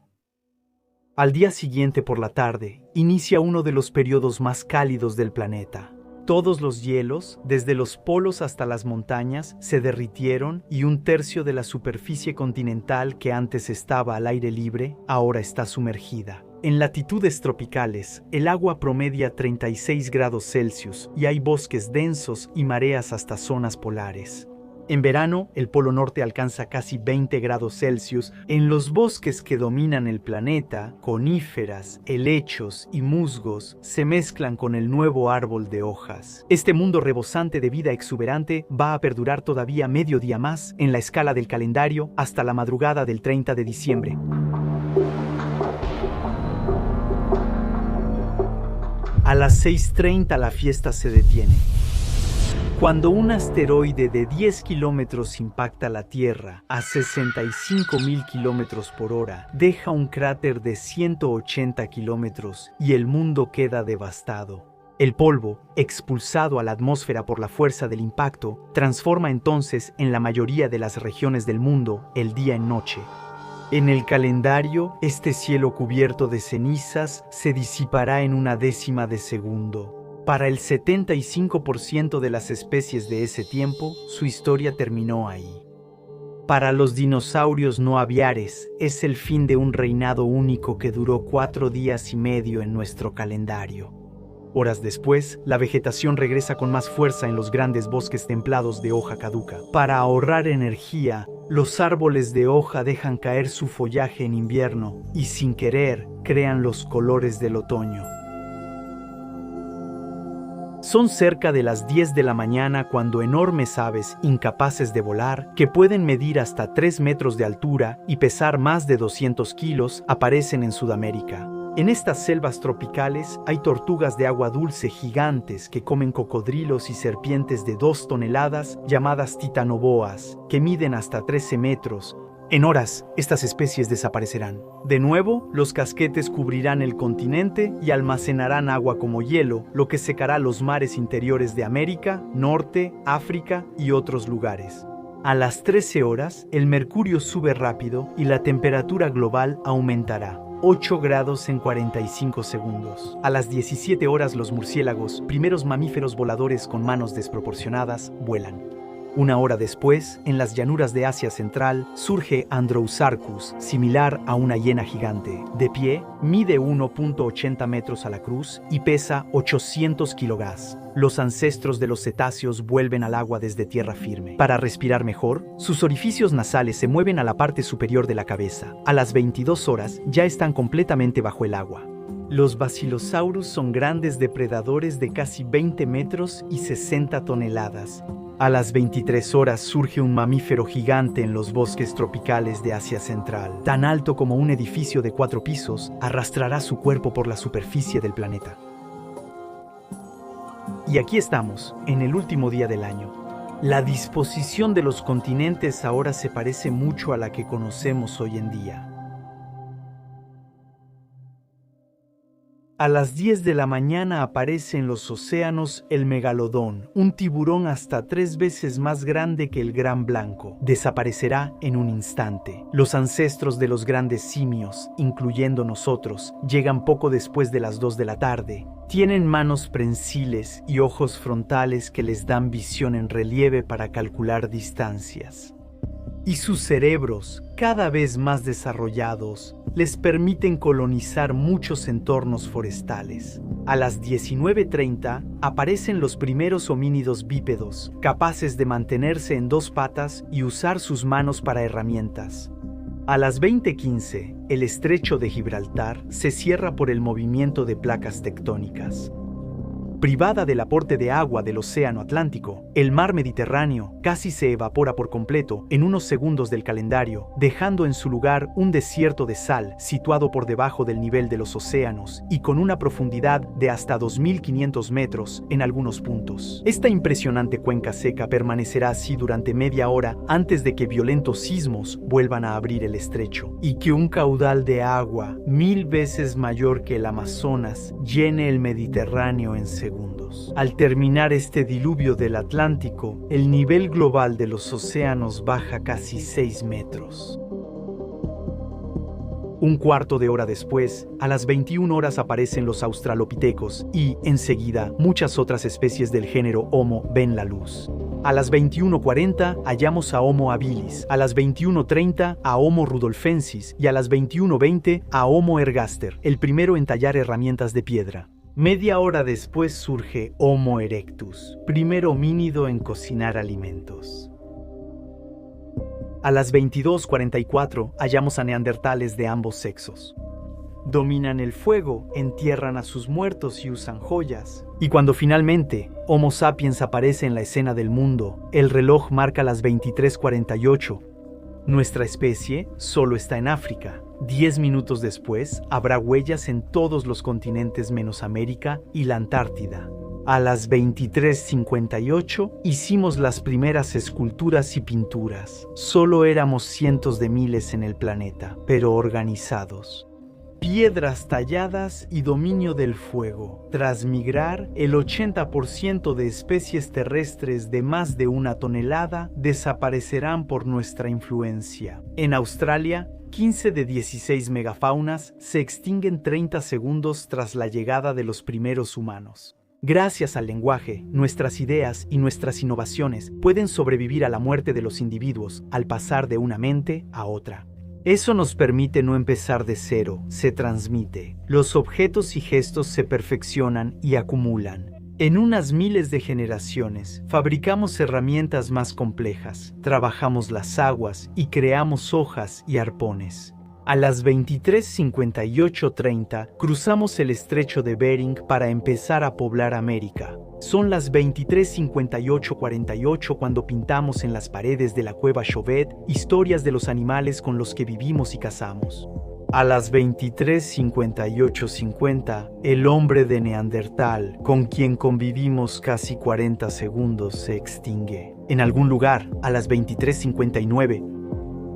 Al día siguiente por la tarde, inicia uno de los periodos más cálidos del planeta. Todos los hielos, desde los polos hasta las montañas, se derritieron y 1/3 de la superficie continental que antes estaba al aire libre, ahora está sumergida. En latitudes tropicales, el agua promedia 36 grados Celsius y hay bosques densos y mareas hasta zonas polares. En verano, el Polo Norte alcanza casi 20 grados Celsius. En los bosques que dominan el planeta, coníferas, helechos y musgos se mezclan con el nuevo árbol de hojas. Este mundo rebosante de vida exuberante va a perdurar todavía medio día más en la escala del calendario hasta la madrugada del 30 de diciembre. A las 6:30 la fiesta se detiene. Cuando un asteroide de 10 kilómetros impacta la Tierra a 65.000 kilómetros por hora, deja un cráter de 180 kilómetros y el mundo queda devastado. El polvo, expulsado a la atmósfera por la fuerza del impacto, transforma entonces en la mayoría de las regiones del mundo el día en noche. En el calendario, este cielo cubierto de cenizas se disipará en 1/10 de segundo. Para el 75% de las especies de ese tiempo, su historia terminó ahí. Para los dinosaurios no aviares, es el fin de un reinado único que duró 4 días y medio en nuestro calendario. Horas después, la vegetación regresa con más fuerza en los grandes bosques templados de hoja caduca. Para ahorrar energía, los árboles de hoja dejan caer su follaje en invierno y sin querer crean los colores del otoño. Son cerca de las 10 de la mañana cuando enormes aves incapaces de volar, que pueden medir hasta 3 metros de altura y pesar más de 200 kilos, aparecen en Sudamérica. En estas selvas tropicales hay tortugas de agua dulce gigantes que comen cocodrilos y serpientes de 2 toneladas llamadas titanoboas, que miden hasta 13 metros. En horas, estas especies desaparecerán. De nuevo, los casquetes cubrirán el continente y almacenarán agua como hielo, lo que secará los mares interiores de América, Norte, África y otros lugares. A las 13 horas, el mercurio sube rápido y la temperatura global aumentará. 8 grados en 45 segundos. A las 17 horas los murciélagos, primeros mamíferos voladores con manos desproporcionadas, vuelan. Una hora después, en las llanuras de Asia Central, surge Andrewsarchus, similar a una hiena gigante. De pie, mide 1.80 metros a la cruz y pesa 800 kilogramos. Los ancestros de los cetáceos vuelven al agua desde tierra firme. Para respirar mejor, sus orificios nasales se mueven a la parte superior de la cabeza. A las 22 horas, ya están completamente bajo el agua. Los Basilosaurus son grandes depredadores de casi 20 metros y 60 toneladas. A las 23 horas surge un mamífero gigante en los bosques tropicales de Asia Central. Tan alto como un edificio de 4 pisos, arrastrará su cuerpo por la superficie del planeta. Y aquí estamos, en el último día del año. La disposición de los continentes ahora se parece mucho a la que conocemos hoy en día. A las 10 de la mañana aparece en los océanos el megalodón, un tiburón hasta 3 veces más grande que el gran blanco. Desaparecerá en un instante. Los ancestros de los grandes simios, incluyendo nosotros, llegan poco después de las 2 de la tarde. Tienen manos prensiles y ojos frontales que les dan visión en relieve para calcular distancias. Y sus cerebros, cada vez más desarrollados, les permiten colonizar muchos entornos forestales. A las 19:30 aparecen los primeros homínidos bípedos, capaces de mantenerse en 2 patas y usar sus manos para herramientas. A las 20:15, el estrecho de Gibraltar se cierra por el movimiento de placas tectónicas. Privada del aporte de agua del Océano Atlántico, el mar Mediterráneo casi se evapora por completo en unos segundos del calendario, dejando en su lugar un desierto de sal situado por debajo del nivel de los océanos y con una profundidad de hasta 2.500 metros en algunos puntos. Esta impresionante cuenca seca permanecerá así durante media hora antes de que violentos sismos vuelvan a abrir el estrecho y que un caudal de agua 1000 veces mayor que el Amazonas llene el Mediterráneo en segundos. Al terminar este diluvio del Atlántico, el nivel global de los océanos baja casi 6 metros. Un cuarto de hora después, a las 21 horas aparecen los australopitecos y, enseguida, muchas otras especies del género Homo ven la luz. A las 21:40 hallamos a Homo habilis, a las 21:30 a Homo rudolfensis y a las 21:20 a Homo ergaster, el primero en tallar herramientas de piedra. Media hora después surge Homo erectus, primer homínido en cocinar alimentos. A las 22:44 hallamos a neandertales de ambos sexos. Dominan el fuego, entierran a sus muertos y usan joyas. Y cuando finalmente Homo sapiens aparece en la escena del mundo, el reloj marca las 23:48. Nuestra especie solo está en África. 10 minutos después, habrá huellas en todos los continentes menos América y la Antártida. A las 23:58 hicimos las primeras esculturas y pinturas. Solo éramos cientos de miles en el planeta, pero organizados. Piedras talladas y dominio del fuego. Tras migrar, el 80% de especies terrestres de más de 1 tonelada desaparecerán por nuestra influencia. En Australia, 15 de 16 megafaunas se extinguen 30 segundos tras la llegada de los primeros humanos. Gracias al lenguaje, nuestras ideas y nuestras innovaciones pueden sobrevivir a la muerte de los individuos al pasar de una mente a otra. Eso nos permite no empezar de cero, se transmite. Los objetos y gestos se perfeccionan y acumulan. En unas miles de generaciones, fabricamos herramientas más complejas, trabajamos las aguas y creamos hojas y arpones. A las 23:58:30 cruzamos el estrecho de Bering para empezar a poblar América. Son las 23:58:48 cuando pintamos en las paredes de la cueva Chauvet historias de los animales con los que vivimos y cazamos. A las 23:58:50, el hombre de Neandertal, con quien convivimos casi 40 segundos, se extingue. En algún lugar, a las 23:59,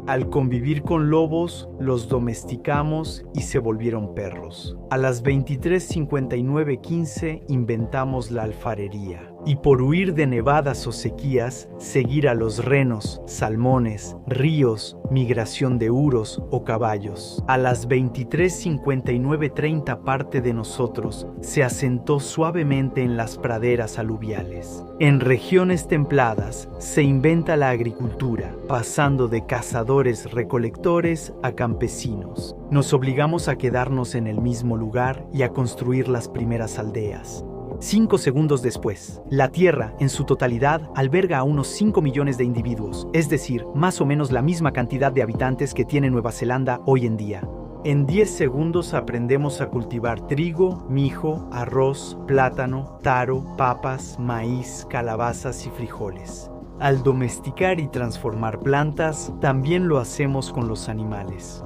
al convivir con lobos, los domesticamos y se volvieron perros. A las 23:59:15 inventamos la alfarería. y por huir de nevadas o sequías, seguir a los renos, salmones, ríos, migración de huros o caballos. A las 23:59:30 parte de nosotros se asentó suavemente en las praderas aluviales. En regiones templadas se inventa la agricultura, pasando de cazadores-recolectores a campesinos. Nos obligamos a quedarnos en el mismo lugar y a construir las primeras aldeas. 5 segundos después, la Tierra, en su totalidad, alberga a unos 5 millones de individuos, es decir, más o menos la misma cantidad de habitantes que tiene Nueva Zelanda hoy en día. En 10 segundos aprendemos a cultivar trigo, mijo, arroz, plátano, taro, papas, maíz, calabazas y frijoles. Al domesticar y transformar plantas, también lo hacemos con los animales.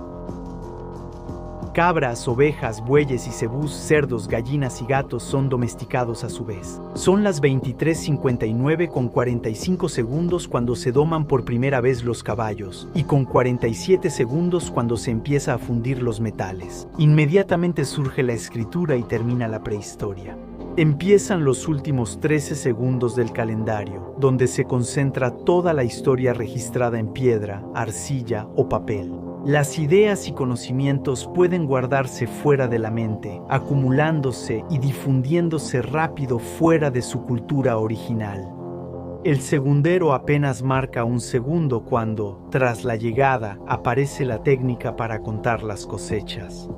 Cabras, ovejas, bueyes y cebús, cerdos, gallinas y gatos son domesticados a su vez. Son las 23:59:45 segundos cuando se doman por primera vez los caballos y con 47 segundos cuando se empieza a fundir los metales. Inmediatamente surge la escritura y termina la prehistoria. Empiezan los últimos 13 segundos del calendario, donde se concentra toda la historia registrada en piedra, arcilla o papel. Las ideas y conocimientos pueden guardarse fuera de la mente, acumulándose y difundiéndose rápido fuera de su cultura original. El segundero apenas marca un segundo cuando, tras la llegada, aparece la técnica para contar las cosechas.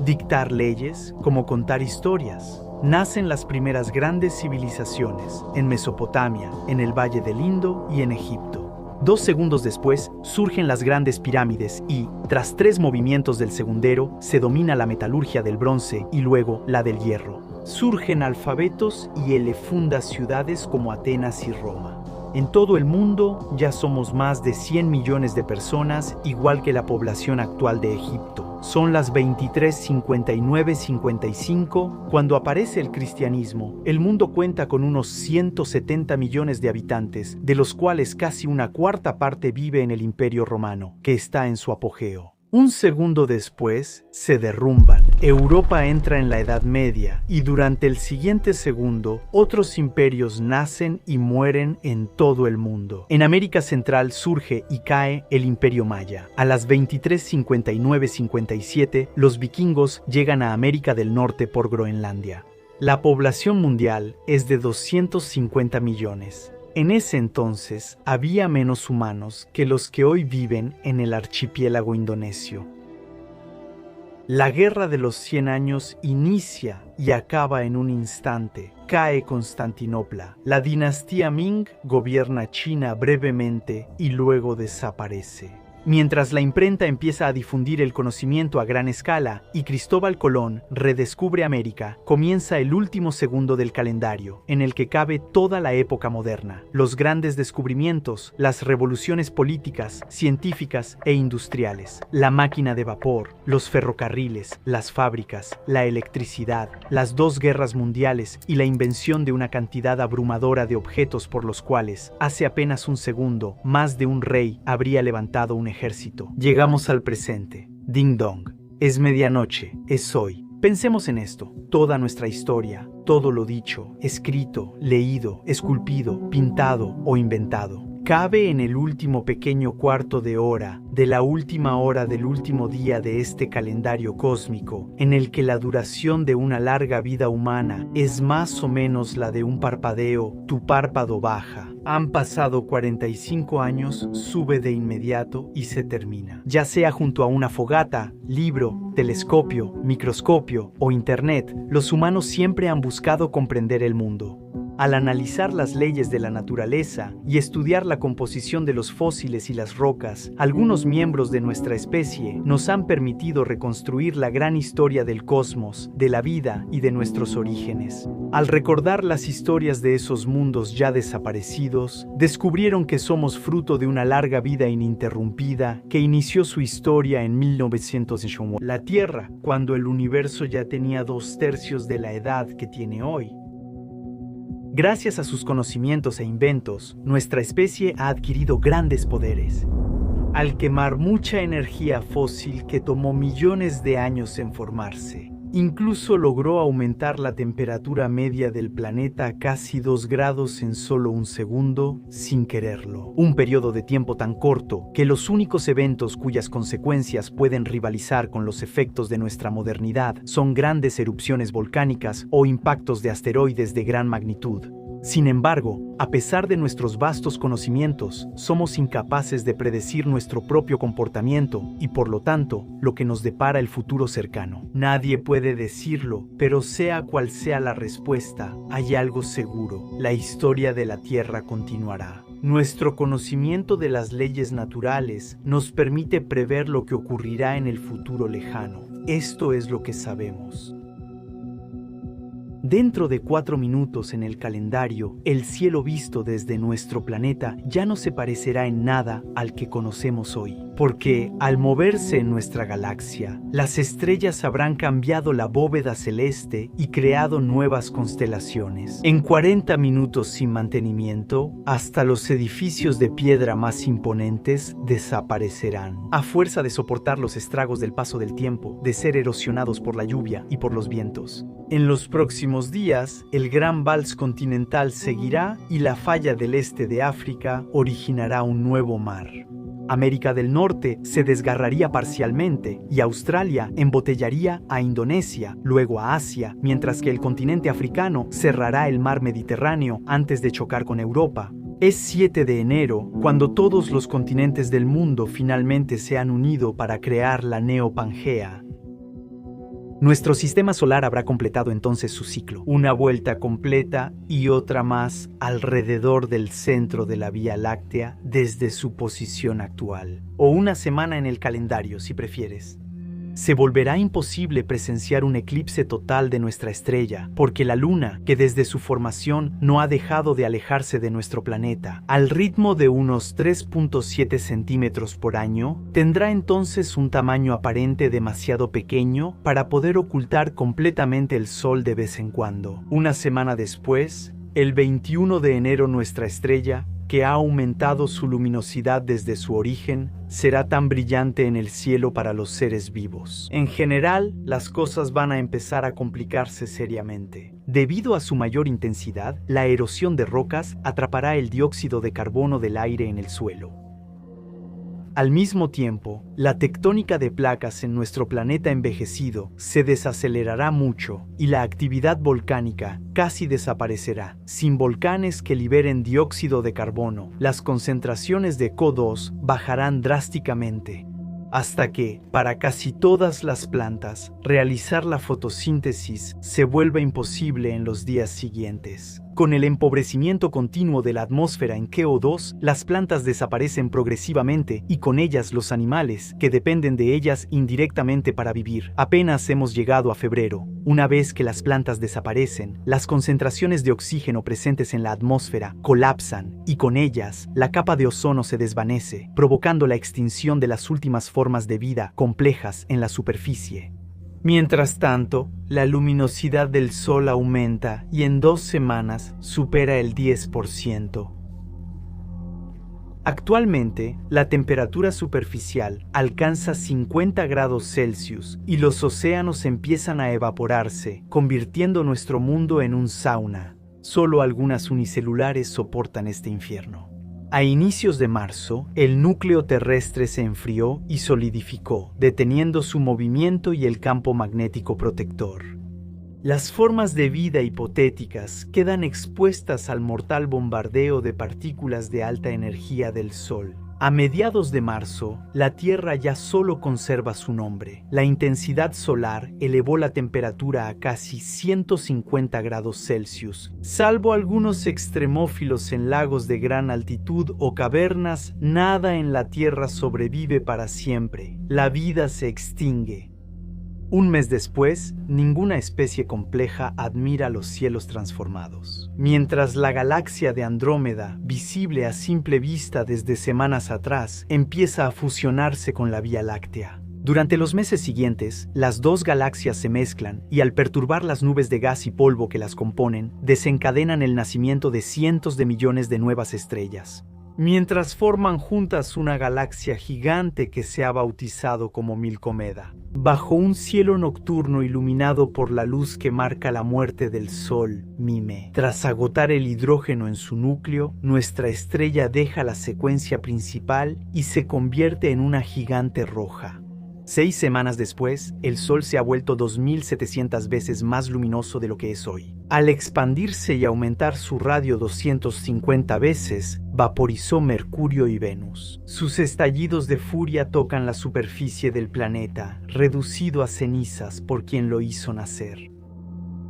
Dictar leyes, como contar historias. Nacen las primeras grandes civilizaciones, en Mesopotamia, en el Valle del Indo y en Egipto. 2 segundos después, surgen las grandes pirámides y, tras 3 movimientos del segundero, se domina la metalurgia del bronce y luego la del hierro. Surgen alfabetos y elefundas ciudades como Atenas y Roma. En todo el mundo ya somos más de 100 millones de personas, igual que la población actual de Egipto. Son las 23:59:55 cuando aparece el cristianismo. El mundo cuenta con unos 170 millones de habitantes, de los cuales casi una cuarta parte vive en el Imperio Romano, que está en su apogeo. Un segundo después, se derrumban. Europa entra en la Edad Media y durante el siguiente segundo, otros imperios nacen y mueren en todo el mundo. En América Central surge y cae el Imperio Maya. A las 23:59:57, los vikingos llegan a América del Norte por Groenlandia. La población mundial es de 250 millones. En ese entonces había menos humanos que los que hoy viven en el archipiélago indonesio. La Guerra de los 100 años inicia y acaba en un instante. Cae Constantinopla. La dinastía Ming gobierna China brevemente y luego desaparece. Mientras la imprenta empieza a difundir el conocimiento a gran escala y Cristóbal Colón redescubre América, comienza el último segundo del calendario, en el que cabe toda la época moderna, los grandes descubrimientos, las revoluciones políticas, científicas e industriales, la máquina de vapor, los ferrocarriles, las fábricas, la electricidad, las 2 guerras mundiales y la invención de una cantidad abrumadora de objetos por los cuales, hace apenas un segundo, más de un rey habría levantado un ejército. Llegamos al presente. Ding dong. Es medianoche, es hoy. Pensemos en esto. Toda nuestra historia, todo lo dicho, escrito, leído, esculpido, pintado o inventado, cabe en el último pequeño cuarto de hora, de la última hora del último día de este calendario cósmico, en el que la duración de una larga vida humana es más o menos la de un parpadeo. Tu párpado baja. Han pasado 45 años, sube de inmediato y se termina. Ya sea junto a una fogata, libro, telescopio, microscopio o internet, los humanos siempre han buscado comprender el mundo. Al analizar las leyes de la naturaleza y estudiar la composición de los fósiles y las rocas, algunos miembros de nuestra especie nos han permitido reconstruir la gran historia del cosmos, de la vida y de nuestros orígenes. Al recordar las historias de esos mundos ya desaparecidos, descubrieron que somos fruto de una larga vida ininterrumpida que inició su historia en 1901. La Tierra, cuando el universo ya tenía 2/3 de la edad que tiene hoy. Gracias a sus conocimientos e inventos, nuestra especie ha adquirido grandes poderes. Al quemar mucha energía fósil que tomó millones de años en formarse, Incluso logró aumentar la temperatura media del planeta a casi 2 grados en solo un segundo, sin quererlo. Un periodo de tiempo tan corto que los únicos eventos cuyas consecuencias pueden rivalizar con los efectos de nuestra modernidad son grandes erupciones volcánicas o impactos de asteroides de gran magnitud. Sin embargo, a pesar de nuestros vastos conocimientos, somos incapaces de predecir nuestro propio comportamiento y, por lo tanto, lo que nos depara el futuro cercano. Nadie puede decirlo, pero sea cual sea la respuesta, hay algo seguro: la historia de la Tierra continuará. Nuestro conocimiento de las leyes naturales nos permite prever lo que ocurrirá en el futuro lejano. Esto es lo que sabemos. Dentro de 4 minutos en el calendario, el cielo visto desde nuestro planeta ya no se parecerá en nada al que conocemos hoy, porque al moverse en nuestra galaxia, las estrellas habrán cambiado la bóveda celeste y creado nuevas constelaciones. En 40 minutos sin mantenimiento, hasta los edificios de piedra más imponentes desaparecerán, a fuerza de soportar los estragos del paso del tiempo, de ser erosionados por la lluvia y por los vientos. En los próximos días, el gran vals continental seguirá y la falla del este de África originará un nuevo mar. América del Norte se desgarraría parcialmente y Australia embotellaría a Indonesia, luego a Asia, mientras que el continente africano cerrará el mar Mediterráneo antes de chocar con Europa. Es 7 de enero cuando todos los continentes del mundo finalmente se han unido para crear la Neo-Pangea. Nuestro sistema solar habrá completado entonces su ciclo, una vuelta completa y otra más alrededor del centro de la Vía Láctea desde su posición actual, o una semana en el calendario si prefieres. Se volverá imposible presenciar un eclipse total de nuestra estrella, porque la Luna, que desde su formación no ha dejado de alejarse de nuestro planeta, al ritmo de unos 3.7 centímetros por año, tendrá entonces un tamaño aparente demasiado pequeño para poder ocultar completamente el Sol de vez en cuando. Una semana después, el 21 de enero, nuestra estrella, que ha aumentado su luminosidad desde su origen, será tan brillante en el cielo para los seres vivos. En general, las cosas van a empezar a complicarse seriamente. Debido a su mayor intensidad, la erosión de rocas atrapará el dióxido de carbono del aire en el suelo. Al mismo tiempo, la tectónica de placas en nuestro planeta envejecido se desacelerará mucho y la actividad volcánica casi desaparecerá. Sin volcanes que liberen dióxido de carbono, las concentraciones de CO2 bajarán drásticamente, hasta que, para casi todas las plantas, realizar la fotosíntesis se vuelva imposible en los días siguientes. Con el empobrecimiento continuo de la atmósfera en CO2, las plantas desaparecen progresivamente y con ellas los animales, que dependen de ellas indirectamente para vivir. Apenas hemos llegado a febrero. Una vez que las plantas desaparecen, las concentraciones de oxígeno presentes en la atmósfera colapsan y con ellas la capa de ozono se desvanece, provocando la extinción de las últimas formas de vida complejas en la superficie. Mientras tanto, la luminosidad del Sol aumenta y en 2 semanas supera el 10%. Actualmente, la temperatura superficial alcanza 50 grados Celsius y los océanos empiezan a evaporarse, convirtiendo nuestro mundo en un sauna. Solo algunas unicelulares soportan este infierno. A inicios de marzo, el núcleo terrestre se enfrió y solidificó, deteniendo su movimiento y el campo magnético protector. Las formas de vida hipotéticas quedan expuestas al mortal bombardeo de partículas de alta energía del Sol. A mediados de marzo, la Tierra ya solo conserva su nombre. La intensidad solar elevó la temperatura a casi 150 grados Celsius. Salvo algunos extremófilos en lagos de gran altitud o cavernas, nada en la Tierra sobrevive para siempre. La vida se extingue. Un mes después, ninguna especie compleja admira los cielos transformados. Mientras la galaxia de Andrómeda, visible a simple vista desde semanas atrás, empieza a fusionarse con la Vía Láctea. Durante los meses siguientes, las dos galaxias se mezclan y al perturbar las nubes de gas y polvo que las componen, desencadenan el nacimiento de cientos de millones de nuevas estrellas. mientras forman juntas una galaxia gigante que se ha bautizado como Milcomeda. Bajo un cielo nocturno iluminado por la luz que marca la muerte del Sol, Mime. Tras agotar el hidrógeno en su núcleo, nuestra estrella deja la secuencia principal y se convierte en una gigante roja. 6 semanas después, el Sol se ha vuelto 2700 veces más luminoso de lo que es hoy. Al expandirse y aumentar su radio 250 veces, vaporizó Mercurio y Venus. Sus estallidos de furia tocan la superficie del planeta, reducido a cenizas por quien lo hizo nacer.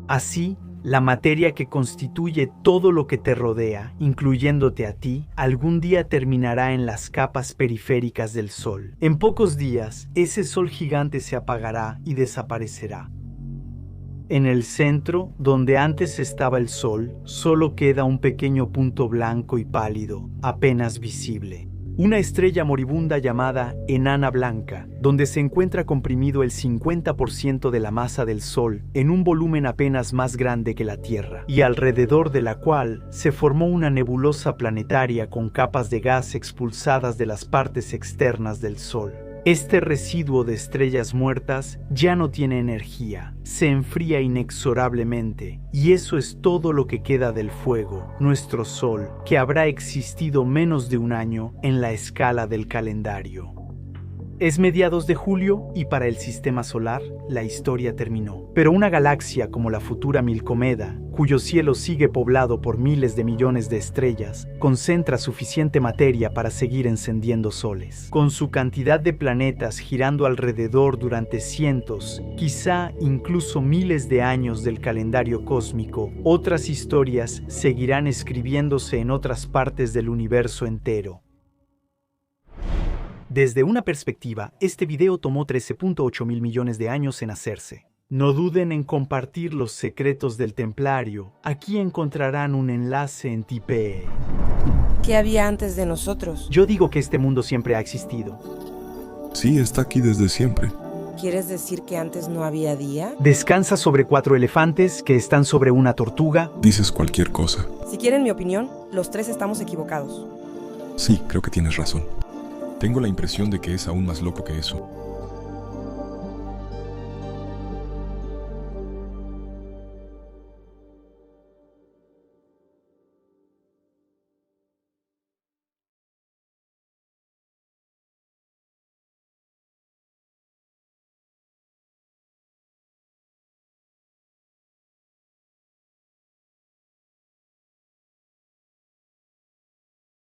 Así, la materia que constituye todo lo que te rodea, incluyéndote a ti, algún día terminará en las capas periféricas del Sol. En pocos días, ese Sol gigante se apagará y desaparecerá. En el centro, donde antes estaba el Sol, solo queda un pequeño punto blanco y pálido, apenas visible. Una estrella moribunda llamada enana blanca, donde se encuentra comprimido el 50% de la masa del Sol en un volumen apenas más grande que la Tierra, y alrededor de la cual se formó una nebulosa planetaria con capas de gas expulsadas de las partes externas del Sol. Este residuo de estrellas muertas ya no tiene energía, se enfría inexorablemente, y eso es todo lo que queda del fuego, nuestro Sol, que habrá existido menos de un año en la escala del calendario. Es mediados de julio y para el sistema solar la historia terminó. Pero una galaxia como la futura Milcomeda, cuyo cielo sigue poblado por miles de millones de estrellas, concentra suficiente materia para seguir encendiendo soles. Con su cantidad de planetas girando alrededor durante cientos, quizá incluso miles de años del calendario cósmico, otras historias seguirán escribiéndose en otras partes del universo entero. Desde una perspectiva, este video tomó 13.8 mil millones de años en hacerse. No duden en compartir los secretos del Templario. Aquí encontrarán un enlace en Tipeee. ¿Qué había antes de nosotros? Yo digo que este mundo siempre ha existido. Sí, está aquí desde siempre. ¿Quieres decir que antes no había día? Descansa sobre 4 elefantes que están sobre una tortuga. Dices cualquier cosa. Si quieren mi opinión, los 3 estamos equivocados. Sí, creo que tienes razón. Tengo la impresión de que es aún más loco que eso.